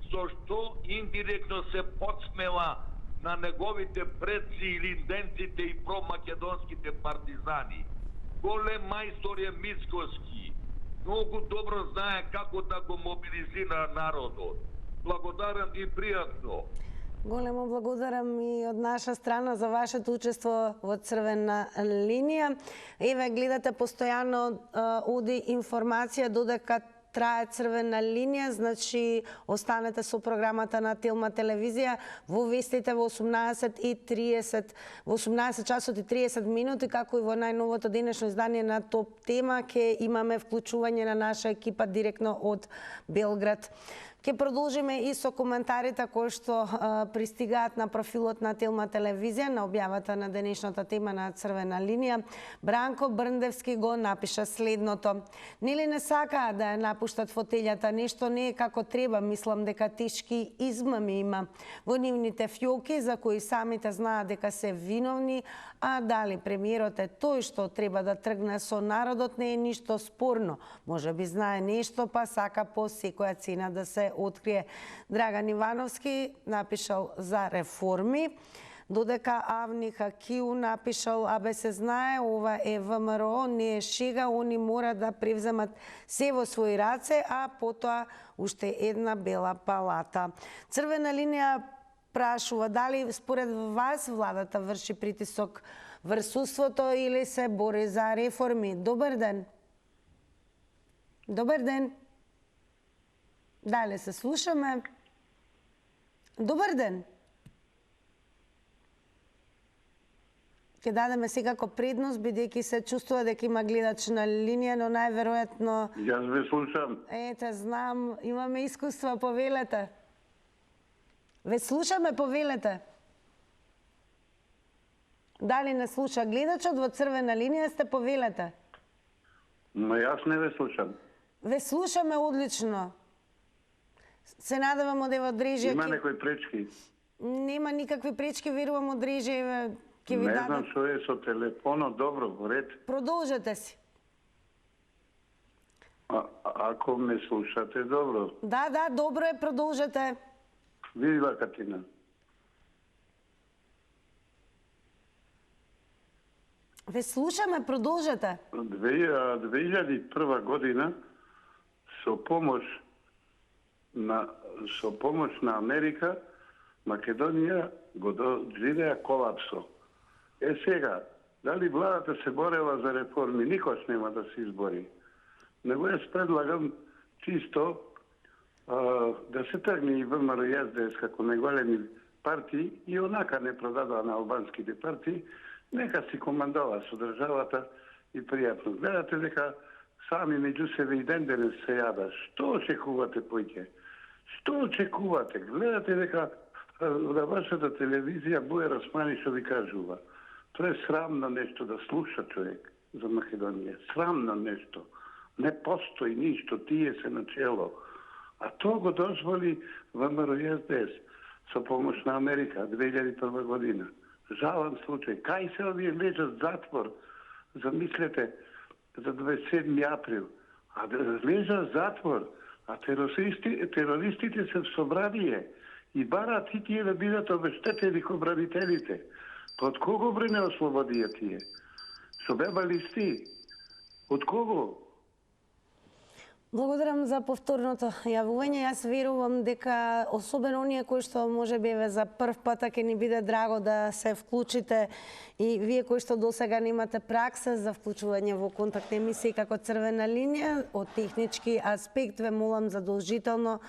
со што индиректно се подсмева на неговите предци или инденците и промакедонските партизани. Голем мајстор е Мицкоски. Многу добро знае како да го мобилизира народот. Благодарам и пријатно. Големо благодарам и од наша страна за вашето учество во Црвена линија. Еве, гледате постојано оди информација додека трае Црвена линија, значи останете со програмата на Телма телевизија во вестите во 18 часот и 30 минути, како и во најновото денешно издание на Топ тема, ќе имаме вклучување на наша екипа директно од Белград. Ке продолжиме и со коментарите кои што пристигаат на профилот на Телма телевизија на објавата на денешната тема на Црвена линија. Бранко Брндевски го напиша следното. Нели не сакаа да ја напуштат фотелјата, нешто не е како треба, мислам дека тешки измами има во нивните фјоки, за кои самите знаат дека се виновни, а дали премиерот е тој што треба да тргне со народот, не е ништо спорно. Може би знае нешто, па сака по секоја цена да се открие. Драган Ивановски напишал за реформи, додека Авни Хакиу напишал, абе се знае, ова е ВМРО, не е шега, они мора да превземат се во своји раце, а потоа уште една бела палата. Црвена линија прашува дали според вас владата врши притисок врз судството или се бори за реформи. Добар ден. Добар ден. Дале се слушаме. Добар ден. Ке дадеме секако предност, бидејќи се чувствува дека има гледач на линија, но најверојатно... Јас ве слушам. Ете, знам, имаме искуство, повелете. Ве слушаме, повелете. Дали не слуша гледачот, во црвена линија сте, повелете. Но јас не ве слушам. Ве слушаме одлично. Се надевам од Ева Дрежија. Има некои пречки? Нема никакви пречки, верувам од Дрежија ќе ви Не дадат. знам што е со телефонот, добро, во ред. Продолжете си. Ако ме слушате, добро. Да, добро е, продолжете. Види Катина. Ве слушаме, продолжете. 2001 година со помош на Америка Македонија го доживеа колапсо. Сега, дали владата се борела за реформи, никош нема да се избори. Него јас предлагам чисто да се тргне и ВМРО и СДС како најголеми партии и онака не продадоа на албанските партии, нека си командова со државата и пријатно. Гледате дека сами меѓу себе и ден денес се јада. Што очекувате, појќе? Што очекувате? Гледате дека на вашата телевизија Бујар Османи што ви кажува. Тоа е срамно нешто да слуша човек за Македонија. Срамно нешто. Не постои ништо, тие се начело. А тоа го дозволи ВМРО и СДС со помош на Америка 2001 година. Жален случај. Кај се овие лежат затвор? Замислете, за 27 април. А да лежат затвор, а терористите се в собрание и барат и тие да бидат обештетени ко бранителите. Од кого не ослободија тие? Со беба листи? Од кого? Благодарам за повторното јавување. Јас верувам дека особено оние кои што може би за прв пат ќе ни биде драго да се вклучите и вие кои што досега немате пракса за вклучување во контактни емисии како Црвена линија, од технички аспект ве молам задолжително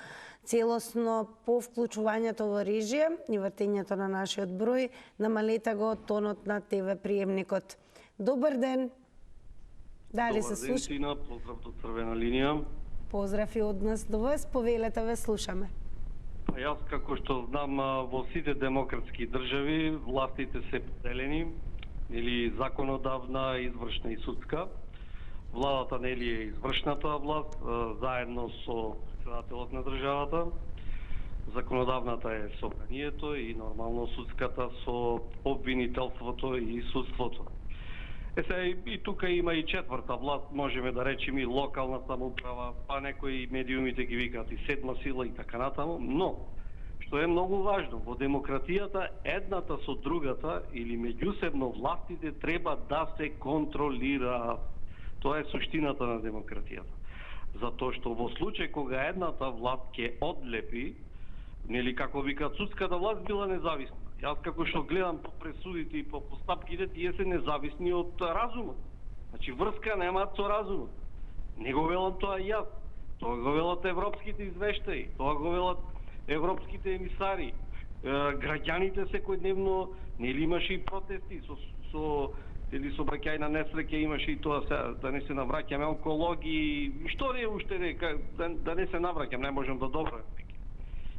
целосно по вклучувањето во режија и вртењето на нашиот број, намалете го тонот на ТВ приемникот. Добар ден. Дали се слуша? Добар ден, Тина, поздрав до Црвена линија. Поздрав и од нас до вас, повелете, ве слушаме. Па јас како што знам во сите демократски држави властите се поделени, или законодавна, извршна и судска. Владата нели е извршната власт, заедно со председателот на државата. Законодавната е собранието и нормално судската со обвинителството и судството. И тука има и четврта власт, можеме да речеме и локална самоуправа, па некои медиумите ги викаат и седма сила и така натаму, но што е многу важно, во демократијата едната со другата или меѓусебно властите треба да се контролираат. Тоа е суштината на демократијата. Затоа што во случај кога едната власт ќе одлепи, нели како викаат судската власт била независна. Јас како што гледам по пресудите и по постапките, тие се независни од разумот. Значи врска немаат со разумот. Не го велам тоа јас. Тоа го велат европските извештаи, тоа го велат европските емисари. Граѓаните секојдневно, нели имаше и протести со браќај на несреќа, имаше и тоа да не се навраќаме онкологи, што не уште да не се навраќам, не можам да добрам.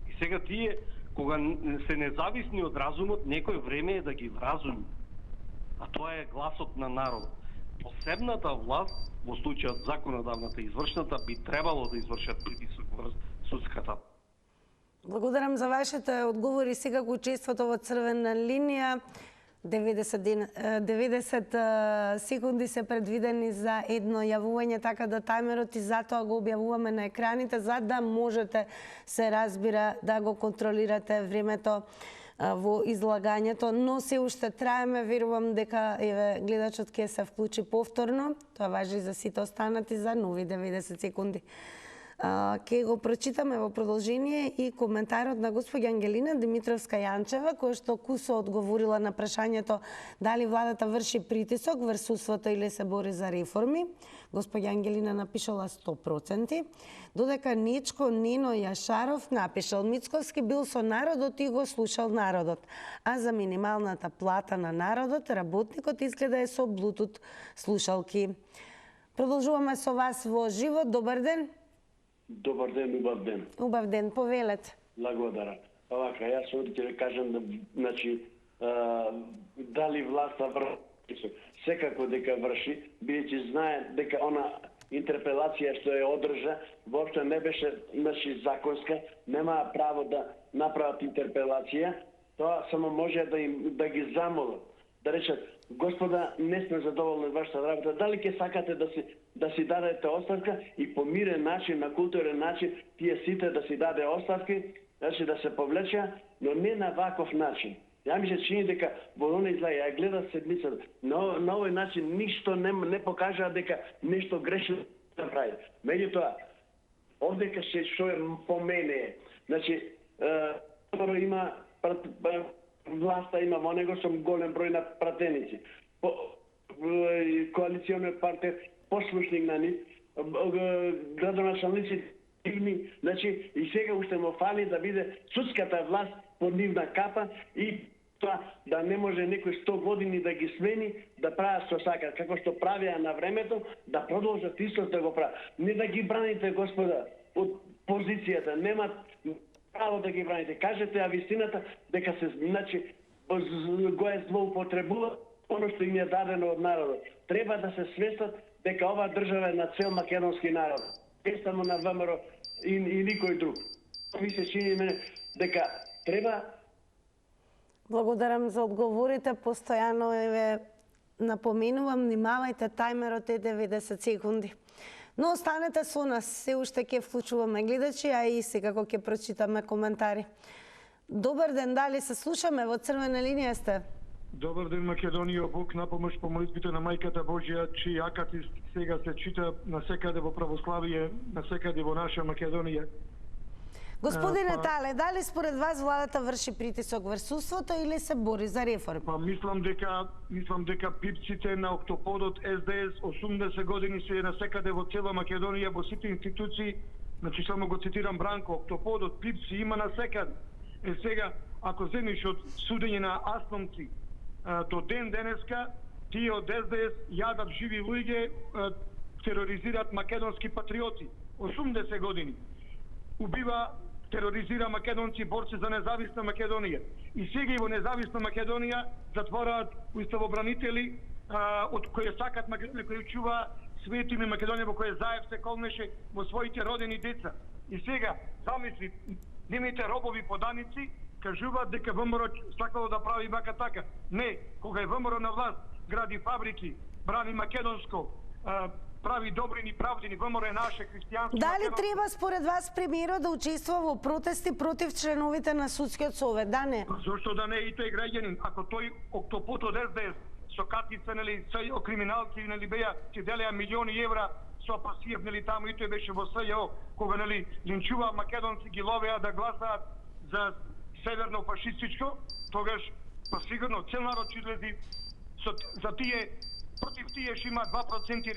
И сега тие кога се независни од разумот, некој време е да ги вразуми. А тоа е гласот на народот. Посебната власт, во случајот законодавната и извршната, би требало да извршат притисок врз судската. Благодарам за вашите одговори. Сега го учеството во Црвена линија. 90 секунди се предвидени за едно јавување, така да тајмерот и затоа го објавуваме на екраните, за да можете, се разбира, да го контролирате времето во излагањето, но се уште траеме, верувам дека гледачот ќе се вклучи повторно, тоа важи за сите останати за нови 90 секунди. Ке го прочитаме во продолжение и коментарот на господја Ангелина Димитровска-Јанчева, која што кусо одговорила на прашањето дали владата врши притисок врз судството или се бори за реформи. Господја Ангелина напишала 100%, додека Нечко Нено Јашаров напишал Мицковски бил со народот и го слушал народот, а за минималната плата на народот работникот изгледа е со Bluetooth слушалки. Продолжуваме со вас во живот. Добар ден. Добар ден, убав ден. Убав ден, повелете. Благодарам. Овака, јас овде ќе ви кажам да, значи, дали власта врши, секако дека врши, бидејќи знае дека она интерпелација што ја одржа воопшто не беше законска, немаа право да направат интерпелација, тоа само може да ги замолат, да речат: Господа, не сме задоволни од вашата работа, дали ќе сакате да си дадете оставка и по мирен начин, на културен начин, тие сите да си даде оставки, значи да се повлеча, но не на ваков начин. Ја ми се чини дека во оној излага, ја гледа седмицата, на овој начин ништо не покажа дека нешто грешно направи. Меѓутоа, овдека што е по мене, значи, има власта има во него со голем број на пратеници. Коалиционер партија, послушник на нив, градоначалници, значи, и сега уште му фали да биде судската власт под нивна капа и тоа да не може некој 100 години да ги смени, да прават што сакат, како што правеа на времето, да продолжат исто да го прават. Не да ги браните, Господа, од позицијата, немат право да ги браните. Кажете ја вистината дека се, значи, го е злоупотребува оно што им е дадено од народот. Треба да се свестат дека оваа држава е на цел македонски народ. Не само на ВМРО и никој друг. Ми се чини мене дека треба. Благодарам за одговорите. Постојано ве напоменувам, внимавајте, тајмерот е 90 секунди. Но останете со нас, се уште ќе вклучуваме гледачи, а и секако ќе прочитаме коментари. Добар ден, дали се слушаме? Во црвена линија сте. Добар ден, Македонија, Бог на помош по молитбите на Мајката Божија, чиј акати сега се чита насекаде во православие, насекаде во наша Македонија. Господине Тале, дали според вас владата врши притисок врз судството или се бори за реформи? Па мислам дека пипците на октоподот СДС 80 години се насекаде во цела Македонија, во сите институции, значи само го цитирам Бранко, октоподот, пипци има насекаде. Сега, ако земиш од судење на Асномци до ден денеска, тие од СДС јадат живи луѓе, тероризираат македонски патриоти. 80 години. Убива, тероризира македонци, борци за независна Македонија. И сега и во независна Македонија затвораат уставобранители од кои сакат Македонија, кои чува свето име Македонија, во кој Заев се колнеше во своите родени деца. И сега, замисли, немите робови поданици, кажуваат дека ВМРО сакало да прави вака така. Не, кога е ВМРО на власт, гради фабрики, брани македонско, прави добрини, правдини, ВМРО е наше христијанско. Дали треба според вас премиерот да учествува во протести против членовите на судскиот совет? Да не? Зошто да не, и тој граѓанин, ако тој октопот од СДС со катица, нели, со криминалци, нели, беа, ќе делеа милиони евра со Пасиев, нели, таму и тој беше во СЈО, кога, нели, линчува македонци, ги ловеа да гласаат за северно фашистичко, тогаш, па сигурно, цел народ ќе излези за тие, против тие што има 2%.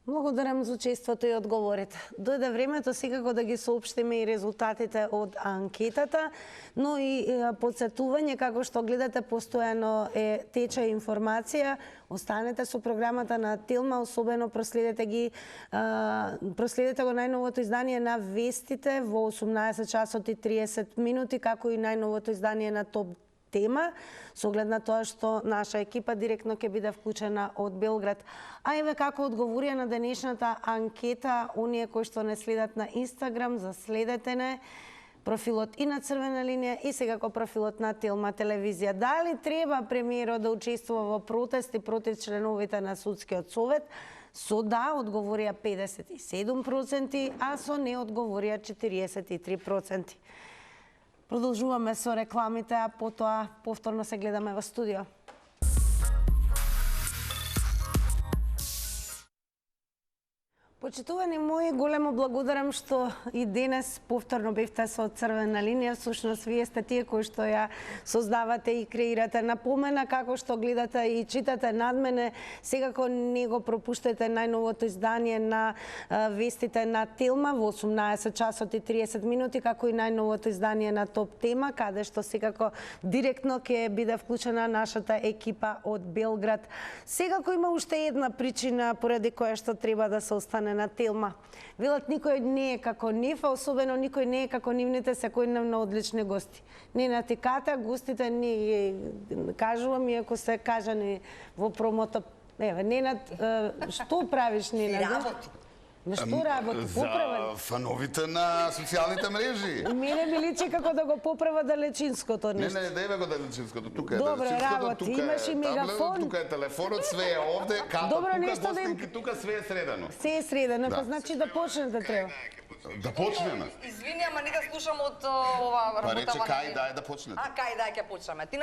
Благодарам за учеството и одговорите. Дојде времето секако да ги соопштиме и резултатите од анкетата, но и подсетување, како што гледате, постојано тече информација. Останете со програмата на Телма, особено проследете го најновото издание на Вестите во 18 часот и 30 минути, како и најновото издание на Топ тема, со оглед на тоа што наша екипа директно ќе биде вклучена од Белград. А еве како одговорија на денешната анкета, оние кои што не следат на Инстаграм, заследете не, профилот и на Црвена линија и секако профилот на Телма телевизија. Дали треба премиерот да учествува во протести против членовите на судскиот совет? Со да одговорија 57%, а со не одговорија 43%. Продолжуваме со рекламите, а потоа повторно се гледаме во студио. Почитувани мои, големо благодарам што и денес повторно бевте со Црвена линија. Всушност, вие сте тие кои што ја создавате и креирате. Напомена како што гледате и читате над мене, секако не го пропуштете најновото издание на Вестите на Телма во 18 часот и 30 минути, како и најновото издание на Топ тема, каде што секако директно ќе биде вклучена нашата екипа од Белград. Секако има уште една причина поради која што треба да се остане стане на Телма. Велат никој не е како нив, а особено никој не е како нивните секојдневно одлични гости. Ненад и Ката, гостите ни кажувам, иако се кажани во промото. Еве, Ненад, што правиш, Ненад? Работи. Ма што работи? Поправа? За фановите на социјалните мрежи. Мене ми личи како да го поправа далечинското нешто. Не, да го далечинското. Тука е Добре, далечинското, работи. тука Имаш и е мегафон. таблетот, тука е телефонот, све е овде, Ката, Добро, тука, нешто да им- гостинки, тука све е средано. Се е средено, Да. па значи да почнете треба. Да почнеме. Извини, ама не да слушам од ова Па работава. рече кај дај да почнете. А кај дај ќе почнеме. Ти на